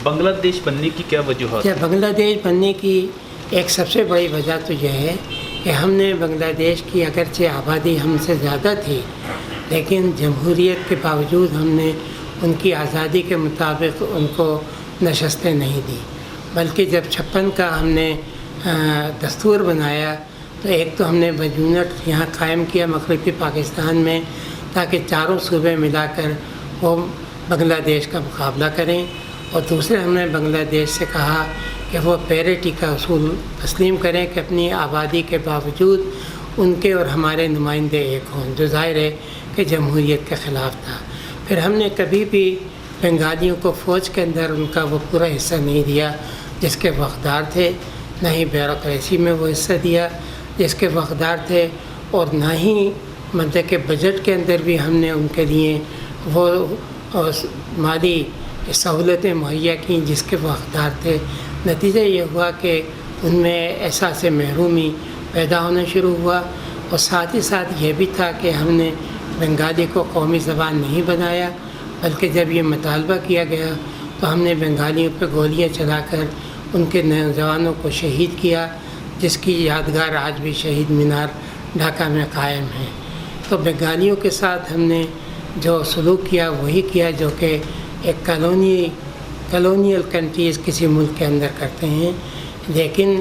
بنگلہ دیش بننے کی کیا وجوہات ہیں؟ بنگلہ دیش بننے کی ایک سب سے بڑی وجہ تو یہ ہے کہ ہم نے بنگلہ دیش کی اگرچہ آبادی ہم سے زیادہ تھی، لیکن جمہوریت کے باوجود ہم نے ان کی آزادی کے مطابق ان کو نشستیں نہیں دی، بلکہ جب 56 کا ہم نے دستور بنایا تو ایک تو ہم نے یونٹ یہاں قائم کیا مغربی پاکستان میں، تاکہ چاروں صوبے ملا کر وہ بنگلہ دیش کا مقابلہ کریں، اور دوسرے ہم نے بنگلہ دیش سے کہا کہ وہ پیریٹی کا اصول تسلیم کریں کہ اپنی آبادی کے باوجود ان کے اور ہمارے نمائندے ایک ہوں، جو ظاہر ہے کہ جمہوریت کے خلاف تھا۔ پھر ہم نے کبھی بھی بنگالیوں کو فوج کے اندر ان کا وہ پورا حصہ نہیں دیا جس کے وہ حقدار تھے، نہ ہی بیوروکریسی میں وہ حصہ دیا جس کے وہ حقدار تھے، اور نہ ہی مطلب کہ بجٹ کے اندر بھی ہم نے ان کے لیے وہ مالی سہولتیں مہیا کیں جس کے وہ حقدار تھے۔ نتیجہ یہ ہوا کہ ان میں احساس محرومی پیدا ہونا شروع ہوا، اور ساتھ ہی ساتھ یہ بھی تھا کہ ہم نے بنگالی کو قومی زبان نہیں بنایا، بلکہ جب یہ مطالبہ کیا گیا تو ہم نے بنگالیوں پہ گولیاں چلا کر ان کے نوجوانوں کو شہید کیا، جس کی یادگار آج بھی شہید مینار ڈھاکہ میں قائم ہے۔ تو بنگالیوں کے ساتھ ہم نے جو سلوک کیا وہی کیا جو کہ ایک کالونیل کنٹریز کسی ملک کے اندر کرتے ہیں، لیکن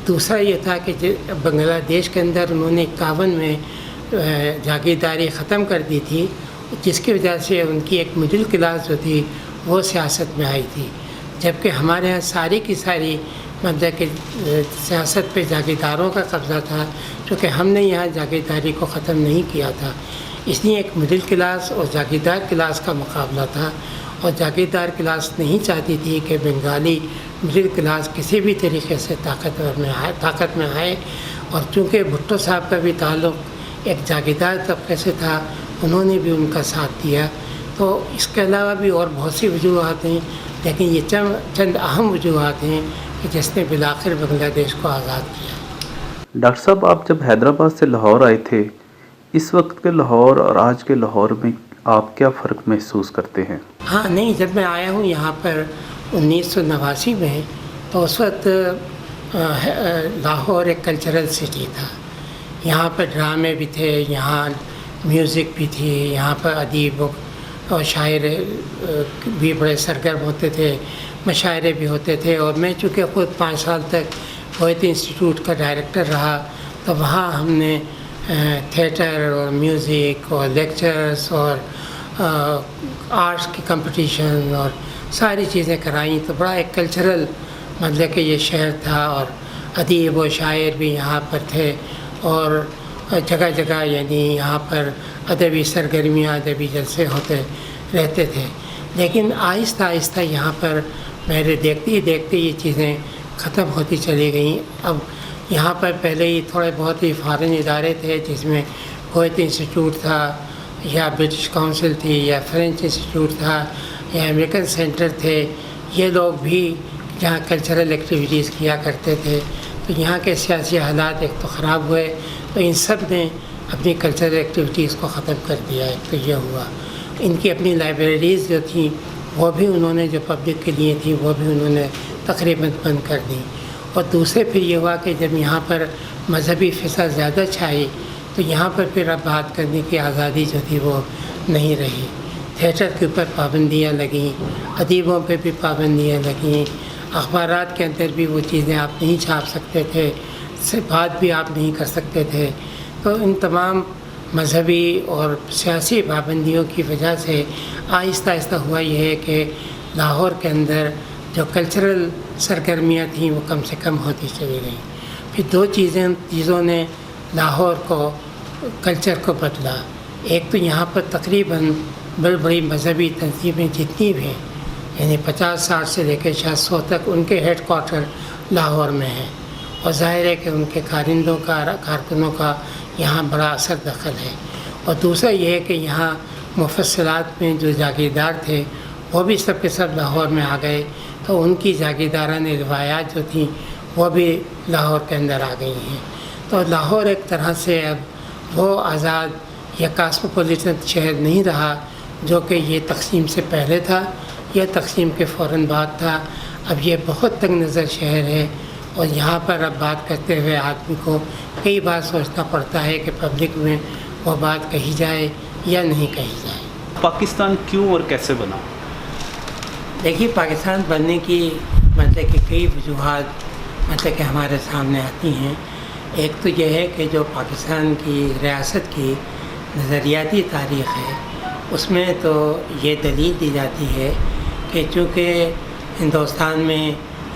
دوسرا یہ تھا کہ بنگلہ دیش کے اندر انہوں نے 51 میں جاگیرداری ختم کر دی تھی، جس کی وجہ سے ان کی ایک مڈل کلاس جو تھی وہ سیاست میں آئی تھی، جبکہ ہمارے ہاں ساری کی ساری مطلب کہ سیاست پہ جاگیرداروں کا قبضہ تھا، چونکہ ہم نے یہاں جاگیرداری کو ختم نہیں کیا تھا۔ اس لیے ایک مڈل کلاس اور جاگیردار کلاس کا مقابلہ تھا، اور جاگیردار کلاس نہیں چاہتی تھی کہ بنگالی مڈل کلاس کسی بھی طریقے سے طاقت میں آئے، اور چونکہ بھٹو صاحب کا بھی تعلق ایک جاگیردار طبقے سے تھا، انہوں نے بھی ان کا ساتھ دیا۔ تو اس کے علاوہ بھی اور بہت سی وجوہات ہیں، لیکن یہ چند اہم وجوہات ہیں کہ جس نے بالآخر بنگلہ دیش کو آزاد کیا۔ ڈاکٹر صاحب، آپ جب حیدرآباد سے لاہور آئے تھے، اس وقت کے لاہور اور آج کے لاہور میں آپ کیا فرق محسوس کرتے ہیں؟ ہاں نہیں، جب میں آیا ہوں یہاں پر 1989 میں، تو اس وقت لاہور ایک کلچرل سٹی تھا، یہاں پر ڈرامے بھی تھے، یہاں میوزک بھی تھی، یہاں پر ادیب اور شاعر بھی بڑے سرگرم ہوتے تھے، مشاعرے بھی ہوتے تھے، اور میں چونکہ خود 5 سال تک کویت انسٹیٹیوٹ کا ڈائریکٹر رہا، تو وہاں ہم نے تھیٹر اور میوزک اور لیکچرز اور آرٹس کی کمپٹیشن اور ساری چیزیں کرائیں، تو بڑا ایک کلچرل مطلب کہ یہ شہر تھا، اور ادیب و شاعر بھی یہاں پر تھے، اور جگہ جگہ یعنی یہاں پر ادبی سرگرمیاں، ادبی جلسے ہوتے رہتے تھے۔ لیکن آہستہ آہستہ یہاں پر میرے دیکھتے ہی دیکھتے یہ چیزیں ختم ہوتی چلی گئیں۔ اب یہاں پر پہلے ہی تھوڑے بہت ہی فارن ادارے تھے، جس میں کویت انسٹیٹیوٹ تھا، یا برٹش کونسل تھی، یا فرینچ انسٹیٹیوٹ تھا، یا امریکن سینٹر تھے، یہ لوگ بھی جہاں کلچرل ایکٹیویٹیز کیا کرتے تھے۔ تو یہاں کے سیاسی حالات ایک تو خراب ہوئے، تو ان سب نے اپنی کلچرل ایکٹیویٹیز کو ختم کر دیا۔ ایک تو یہ ہوا، ان کی اپنی لائبریریز جو تھیں وہ بھی انہوں نے جو پبلک کے لیے تھیں وہ بھی انہوں نے تقریباً بند کر دیں، اور دوسرے پھر یہ ہوا کہ جب یہاں پر مذہبی فضا زیادہ چھائی تو یہاں پر پھر اب بات کرنے کی آزادی جو تھی وہ نہیں رہی۔ تھیٹر کے اوپر پابندیاں لگیں، ادیبوں پہ بھی پابندیاں لگیں، اخبارات کے اندر بھی وہ چیزیں آپ نہیں چھاپ سکتے تھے، سے بات بھی آپ نہیں کر سکتے تھے۔ تو ان تمام مذہبی اور سیاسی پابندیوں کی وجہ سے آہستہ آہستہ ہوا یہ ہے کہ لاہور کے اندر جو کلچرل سرگرمیاں تھیں وہ کم سے کم ہوتی چلی گئیں۔ پھر دو چیزوں نے لاہور کو کلچر کو بدلا۔ ایک تو یہاں پر تقریباً بڑی بڑی مذہبی تنظیمیں جتنی بھی ہیں، یعنی 50-60 سے لے کے 100 تک ان کے ہیڈ کوارٹر لاہور میں ہیں، اور ظاہر ہے کہ ان کے کارندوں کا کارکنوں کا یہاں بڑا اثر دخل ہے۔ اور دوسرا یہ ہے کہ یہاں مفصلات میں جو جاگیردار تھے وہ بھی سب کے سب لاہور میں آ گئے، تو ان کی جاگیردارانہ روایات جو تھیں وہ بھی لاہور کے اندر آ گئی ہیں۔ تو لاہور ایک طرح سے اب وہ آزاد یا کاسموپولیٹن شہر نہیں رہا جو کہ یہ تقسیم سے پہلے تھا۔ یہ تقسیم کے فوراً بعد تھا. اب یہ بہت تنگ نظر شہر ہے اور یہاں پر اب بات کرتے ہوئے آدمی کو کئی بار سوچنا پڑتا ہے کہ پبلک میں وہ بات کہی جائے یا نہیں کہی جائے. پاکستان کیوں اور کیسے بنا؟ دیکھیے پاکستان بننے کی مطلب کہ کئی وجوہات مطلب کہ ہمارے سامنے آتی ہیں. ایک تو یہ ہے کہ جو پاکستان کی ریاست کی نظریاتی تاریخ ہے اس میں تو یہ دلیل دی جاتی ہے کہ چونکہ ہندوستان میں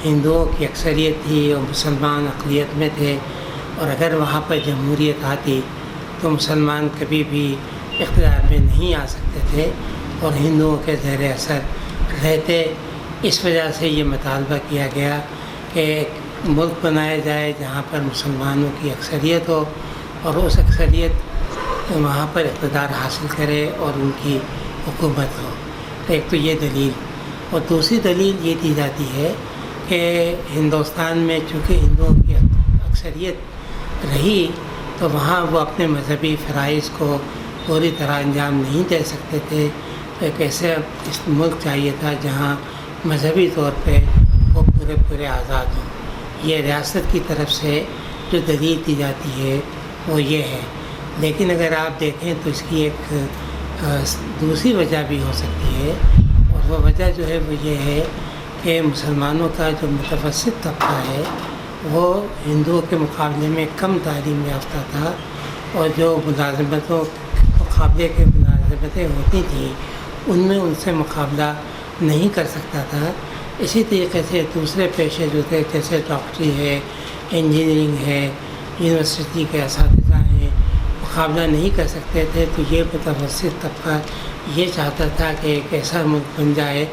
ہندوؤں کی اکثریت تھی اور مسلمان اقلیت میں تھے، اور اگر وہاں پر جمہوریت آتی تو مسلمان کبھی بھی اقتدار میں نہیں آ سکتے تھے اور ہندوؤں کے زیر اثر رہتے. اس وجہ سے یہ مطالبہ کیا گیا کہ ایک ملک بنایا جائے جہاں پر مسلمانوں کی اکثریت ہو اور اس اکثریت وہاں پر اقتدار حاصل کرے اور ان کی حکومت ہو. تو ایک تو یہ دلیل، اور دوسری دلیل یہ دی جاتی ہے کہ ہندوستان میں چونکہ ہندوؤں کی اکثریت رہی تو وہاں وہ اپنے مذہبی فرائض کو پوری طرح انجام نہیں دے سکتے تھے. تو ایک ایسے اس ملک چاہیے تھا جہاں مذہبی طور پہ وہ پورے آزاد ہوں. یہ ریاست کی طرف سے جو دلیل دی جاتی ہے وہ یہ ہے. لیکن اگر آپ دیکھیں تو اس کی ایک دوسری وجہ بھی ہو سکتی ہے، اور وہ وجہ جو ہے وہ یہ ہے کہ مسلمانوں کا جو متوسط طبقہ ہے وہ ہندوؤں کے مقابلے میں کم تعلیم یافتہ تھا، اور جو ملازمتوں مقابلے کے ملازمتیں ہوتی تھیں ان میں ان سے مقابلہ نہیں کر سکتا تھا. اسی طریقے سے دوسرے پیشے جو تھے جیسے ڈاکٹری ہے، انجینئرنگ ہے، یونیورسٹی کے اساتذہ ہیں، مقابلہ نہیں کر سکتے تھے. تو یہ متوسط طبقہ یہ چاہتا تھا کہ ایک ایسا ملک بن جائے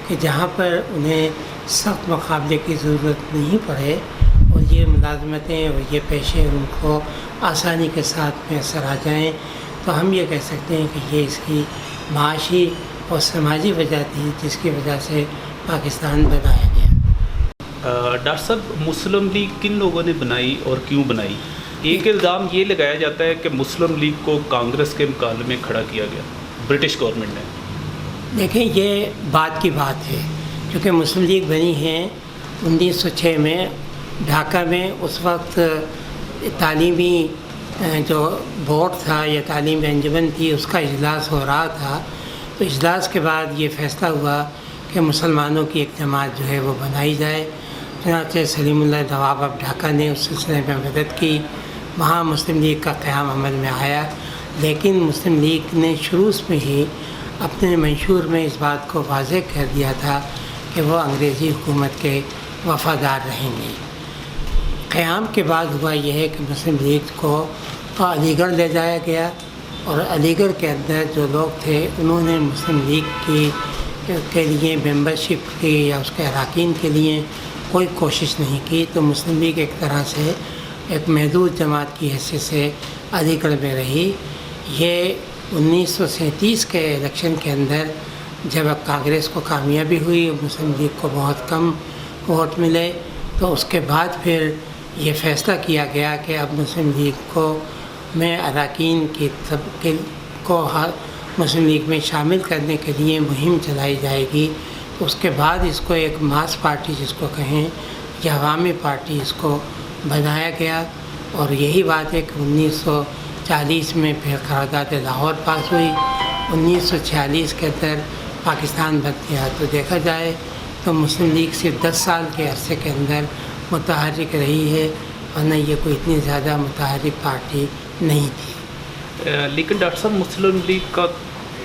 کہ جہاں پر انہیں سخت مقابلے کی ضرورت نہیں پڑے اور یہ ملازمتیں اور یہ پیشے ان کو آسانی کے ساتھ میسر آ جائیں. تو ہم یہ کہہ سکتے ہیں کہ یہ اس کی معاشی اور سماجی وجہ تھی جس کی وجہ سے پاکستان بنایا گیا. ڈاکٹر صاحب، مسلم لیگ کن لوگوں نے بنائی اور کیوں بنائی؟ ایک الزام یہ لگایا جاتا ہے کہ مسلم لیگ کو کانگریس کے مقابلے میں کھڑا کیا گیا برٹش گورنمنٹ نے. دیکھیں یہ بات کی بات ہے، کیونکہ مسلم لیگ بنی ہے 1906 میں ڈھاکہ میں. اس وقت تعلیمی جو بورڈ تھا یا تعلیمی انجمن تھی اس کا اجلاس ہو رہا تھا. تو اجلاس کے بعد یہ فیصلہ ہوا کہ مسلمانوں کی ایک جماعت جو ہے وہ بنائی جائے. چنانچہ سلیم اللہ نواب آف ڈھاکہ نے اس سلسلے میں مدد کی. وہاں مسلم لیگ کا قیام عمل میں آیا، لیکن مسلم لیگ نے شروع میں ہی اپنے منشور میں اس بات کو واضح کر دیا تھا کہ وہ انگریزی حکومت کے وفادار رہیں گے. قیام کے بعد ہوا یہ ہے کہ مسلم لیگ کو علی گڑھ لے جایا گیا، اور علی گڑھ کے اندر جو لوگ تھے انہوں نے مسلم لیگ کے لیے ممبرشپ کی یا اس کے اراکین کے لیے کوئی کوشش نہیں کی. تو مسلم لیگ ایک طرح سے ایک محدود جماعت کی حیثیت سے علی گڑھ میں رہی. یہ 1937 کے الیکشن کے اندر جب اب کانگریس کو کامیابی ہوئی اور مسلم لیگ کو بہت کم ووٹ ملے، تو اس کے بعد پھر یہ فیصلہ کیا گیا کہ اب مسلم لیگ کو میں اراکین کو مسلم لیگ میں شامل کرنے کے لیے مہم چلائی جائے گی. اس کے بعد اس کو ایک ماس پارٹی جس کو کہیں یا عوامی پارٹی اس کو بنایا گیا. اور یہی بات ہے کہ 1940 میں پھر قرارداد لاہور پاس ہوئی. 1946 کے اندر پاکستان بن گیا. تو دیکھا جائے تو مسلم لیگ صرف 10 سال کے عرصے کے اندر متحرک رہی ہے، ورنہ یہ کوئی اتنی زیادہ متحرک پارٹی نہیں تھی. لیکن ڈاکٹر صاحب، مسلم لیگ کا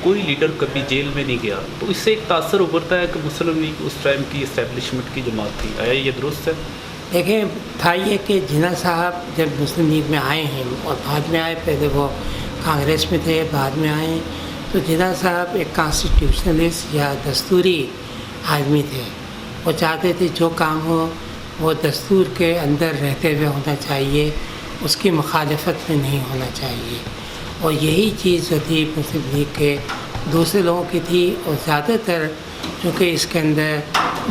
کوئی لیڈر کبھی جیل میں نہیں گیا، تو اس سے ایک تاثر ابھرتا ہے کہ مسلم لیگ اس ٹائم کی اسٹیبلشمنٹ کی جماعت تھی. آیا یہ درست ہے؟ دیکھیں تھا یہ کہ جناح صاحب جب مسلم لیگ میں آئے ہیں اور بعد میں آئے، پہلے وہ کانگریس میں تھے بعد میں آئے، تو جناح صاحب ایک کانسٹیٹیوشنلسٹ یا دستوری آدمی تھے. وہ چاہتے تھے جو کام ہو وہ دستور کے اندر رہتے ہوئے ہونا چاہیے، اس کی مخالفت میں نہیں ہونا چاہیے. اور یہی چیز جو تھی مسلم لیگ کے دوسرے لوگوں کی تھی. اور زیادہ تر چونکہ اس کے اندر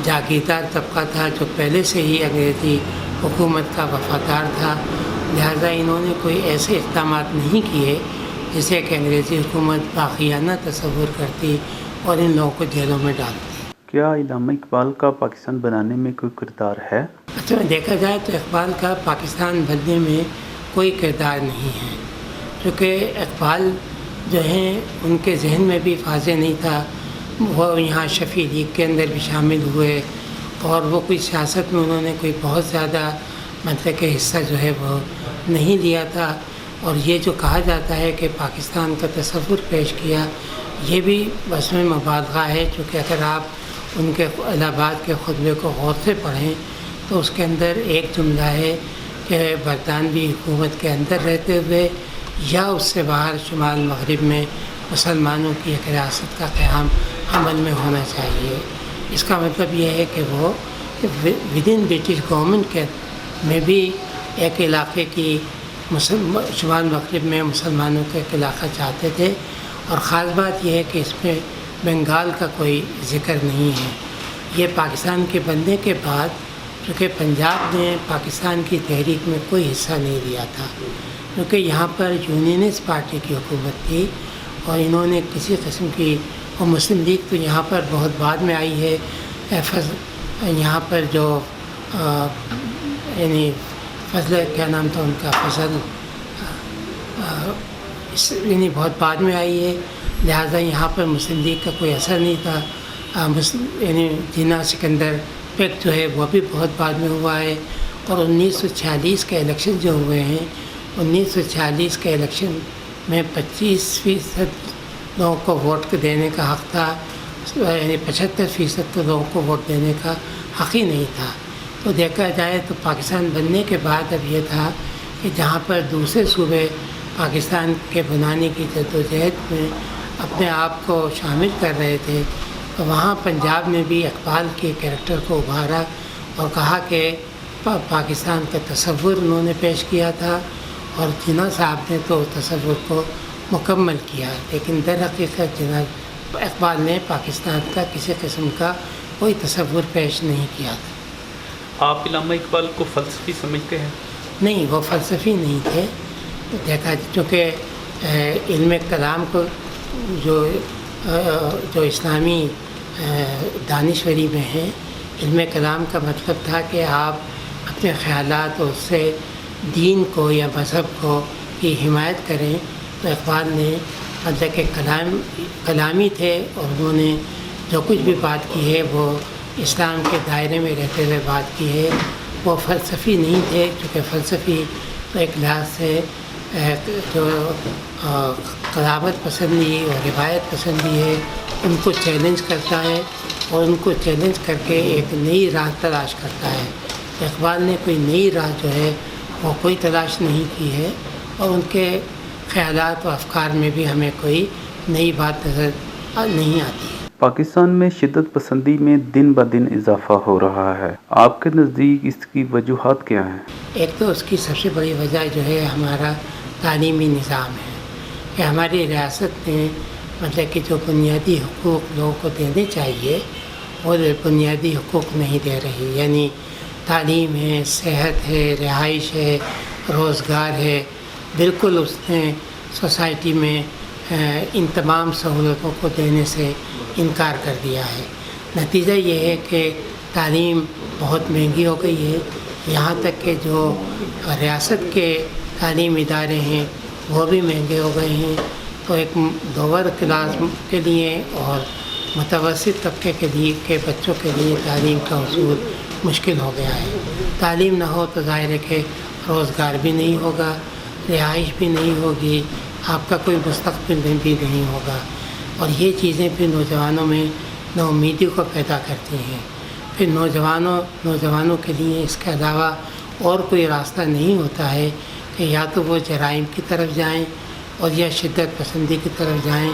جاگیردار طبقہ تھا جو پہلے سے ہی انگریزی حکومت کا وفادار تھا، لہذا انہوں نے کوئی ایسے اقدامات نہیں کیے جسے کہ انگریزی حکومت باقیانہ تصور کرتی اور ان لوگوں کو جیلوں میں ڈالتی. کیا علامہ اقبال کا پاکستان بنانے میں کوئی کردار ہے؟ اچھا دیکھا جائے تو اقبال کا پاکستان بننے میں کوئی کردار نہیں ہے، کیونکہ اقبال جو ہیں ان کے ذہن میں بھی واضح نہیں تھا، وہ یہاں شفیع لیگ کے اندر بھی شامل ہوئے اور وہ کوئی سیاست میں انہوں نے کوئی بہت زیادہ مطلب کہ حصہ جو ہے وہ نہیں لیا تھا، اور یہ جو کہا جاتا ہے کہ پاکستان کا تصور پیش کیا، یہ بھی بس میں مبالغہ ہے، چونکہ اگر آپ ان کے الہ آباد کے خطبے کو غور سے پڑھیں تو اس کے اندر ایک جملہ ہے کہ برطانوی حکومت کے اندر رہتے ہوئے یا اس سے باہر شمال مغرب میں مسلمانوں کی ایک ریاست کا قیام عمل میں ہونا چاہیے۔ اس کا مطلب یہ ہے کہ وہ ود ان برٹش گورنمنٹ کے میں بھی ایک علاقے کی شمال مغرب میں مسلمانوں کا ایک علاقہ چاہتے تھے، اور خاص بات یہ ہے کہ اس میں بنگال کا کوئی ذکر نہیں ہے۔ یہ پاکستان کے بننے کے بعد چونکہ پنجاب نے پاکستان کی تحریک میں کوئی حصہ نہیں لیا تھا، کیونکہ یہاں پر یونینسٹ پارٹی کی حکومت تھی اور انہوں نے کسی قسم کی، اور مسلم لیگ تو یہاں پر بہت بعد میں آئی ہے، یہاں پر جو یعنی فضل کیا نام تھا ان کا، فضل یعنی بہت بعد میں آئی ہے، لہٰذا یہاں پر مسلم لیگ کا کوئی اثر نہیں تھا۔ یعنی جناح سکندر پیکٹ جو ہے وہ بھی بہت بعد میں ہوا ہے، اور 1946 کے الیکشن جو ہوئے ہیں، 1946 کے الیکشن میں 25% لوگوں کو ووٹ دینے کا حق تھا، یعنی 75% تو لوگوں کو ووٹ دینے کا حق ہی نہیں تھا۔ تو دیکھا جائے تو پاکستان بننے کے بعد اب یہ تھا کہ جہاں پر دوسرے صوبے پاکستان کے بنانے کی جدوجہد میں اپنے آپ کو شامل کر رہے تھے، تو وہاں پنجاب میں بھی اقبال کے کریکٹر کو ابھارا اور کہا کہ پاکستان کا تصور انہوں نے پیش کیا تھا، اور جناح صاحب نے تو تصور کو مکمل کیا، لیکن در حقیقت جناح اقبال نے پاکستان کا کسی قسم کا کوئی تصور پیش نہیں کیا تھا۔ آپ علامہ اقبال کو فلسفی سمجھتے ہیں؟ نہیں، وہ فلسفی نہیں تھے۔ دیکھا چونکہ علم کلام کو جو اسلامی دانشوری میں ہے، علم کلام کا مطلب تھا کہ آپ اپنے خیالات اور اس سے دین کو یا مذہب کو کی حمایت کریں، تو اقبال نے مطلب کہ کلامی تھے، اور انہوں نے جو کچھ بھی بات کی ہے وہ اسلام کے دائرے میں رہتے ہوئے بات کی ہے، وہ فلسفی نہیں تھے، کیونکہ فلسفی تو ایک لحاظ سے جو قرابت پسندی اور روایت پسندی ہے ان کو چیلنج کرتا ہے، اور ان کو چیلنج کر کے ایک نئی راہ تلاش کرتا ہے۔ اقبال نے کوئی نئی راہ جو ہے وہ کوئی تلاش نہیں کی ہے، اور ان کے خیالات و افکار میں بھی ہمیں کوئی نئی بات نظر نہیں آتی ہے۔ پاکستان میں شدت پسندی میں دن بہ دن اضافہ ہو رہا ہے، آپ کے نزدیک اس کی وجوہات کیا ہیں؟ ایک تو اس کی سب سے بڑی وجہ جو ہے ہمارا تعلیمی نظام ہے، کہ ہماری ریاست نے مطلب کہ جو بنیادی حقوق لوگوں کو دینے چاہیے وہ بنیادی حقوق نہیں دے رہی، یعنی تعلیم ہے، صحت ہے، رہائش ہے، روزگار ہے، بالکل اس نے سوسائٹی میں ان تمام سہولتوں کو دینے سے انکار کر دیا ہے۔ نتیجہ یہ ہے کہ تعلیم بہت مہنگی ہو گئی ہے، یہاں تک کہ جو ریاست کے تعلیم ادارے ہیں وہ بھی مہنگے ہو گئے ہیں، تو ایک لوور کلاس کے لیے اور متوسط طبقے کے لیے کے بچوں کے لیے تعلیم کا حصول مشکل ہو گیا ہے۔ تعلیم نہ ہو تو ظاہر ہے کہ روزگار بھی نہیں ہوگا، رہائش بھی نہیں ہوگی، آپ کا کوئی مستقبل بھی نہیں ہوگا، اور یہ چیزیں پھر نوجوانوں میں ناامیدی کو پیدا کرتی ہیں۔ پھر نوجوانوں کے لیے اس کے علاوہ اور کوئی راستہ نہیں ہوتا ہے کہ یا تو وہ جرائم کی طرف جائیں اور یا شدت پسندی کی طرف جائیں،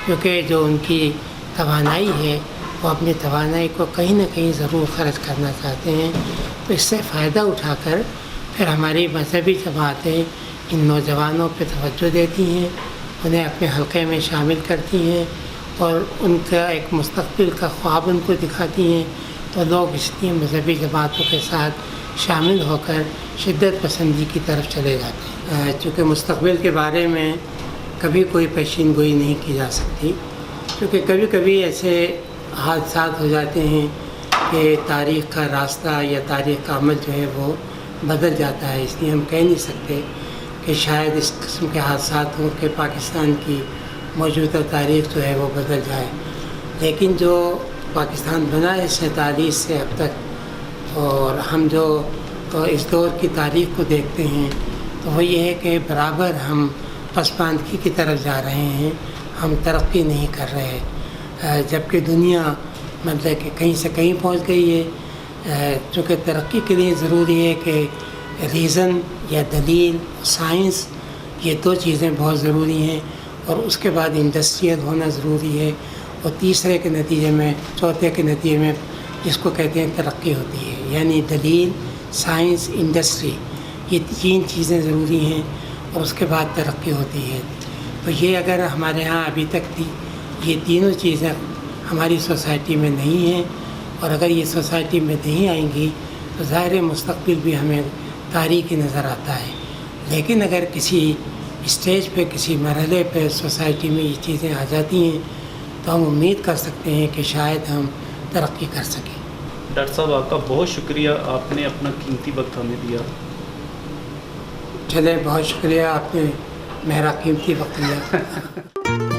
کیونکہ جو ان کی توانائی ہے وہ اپنی توانائی کو کہیں نہ کہیں ضرور خرچ کرنا چاہتے ہیں، تو اس سے فائدہ اٹھا کر پھر ہماری مذہبی جماعتیں ان نوجوانوں پہ توجہ دیتی ہیں، انہیں اپنے حلقے میں شامل کرتی ہیں اور ان کا ایک مستقبل کا خواب ان کو دکھاتی ہیں، تو لوگ اس لیے مذہبی جماعتوں کے ساتھ شامل ہو کر شدت پسندی کی طرف چلے جاتے ہیں۔ چونکہ مستقبل کے بارے میں کبھی کوئی پیشین گوئی نہیں کی جا سکتی، کیونکہ کبھی کبھی ایسے حادثات ہو جاتے ہیں کہ تاریخ کا راستہ یا تاریخ کا عمل جو ہے وہ بدل جاتا ہے. اس لیے ہم کہہ نہیں سکتے کہ شاید اس قسم کے حادثات ہوں کہ پاکستان کی موجودہ تاریخ جو ہے وہ بدل جائے. لیکن جو پاکستان بنا ہے 47 سے اب تک، اور ہم جو اس دور کی تاریخ کو دیکھتے ہیں تو وہ یہ ہے کہ برابر ہم پسماندگی کی طرف جا رہے ہیں، ہم ترقی نہیں کر رہے. جبکہ دنیا مطلب کہ کہیں سے کہیں پہنچ گئی ہے. چونکہ ترقی کے لیے ضروری ہے کہ ریزن یا دلیل، سائنس، یہ 2 چیزیں بہت ضروری ہیں، اور اس کے بعد انڈسٹریل ہونا ضروری ہے، اور تیسرے کے نتیجے میں، چوتھے کے نتیجے میں جس کو کہتے ہیں ترقی ہوتی ہے. یعنی دلیل، سائنس، انڈسٹری، یہ 3 چیزیں ضروری ہیں، اور اس کے بعد ترقی ہوتی ہے. تو یہ اگر ہمارے ہاں ابھی تک یہ تینوں چیزیں ہماری سوسائٹی میں نہیں ہیں، اور اگر یہ سوسائٹی میں نہیں آئیں گی تو ظاہر مستقبل بھی ہمیں تاریخی نظر آتا ہے. لیکن اگر کسی اسٹیج پہ، کسی مرحلے پہ سوسائٹی میں یہ چیزیں آ جاتی ہیں تو ہم امید کر سکتے ہیں کہ شاید ہم ترقی کر سکیں. ڈاکٹر صاحب آپ کا بہت شکریہ، آپ نے اپنا قیمتی وقت ہمیں دیا. چلے، بہت شکریہ، آپ نے میرا قیمتی وقت لیا.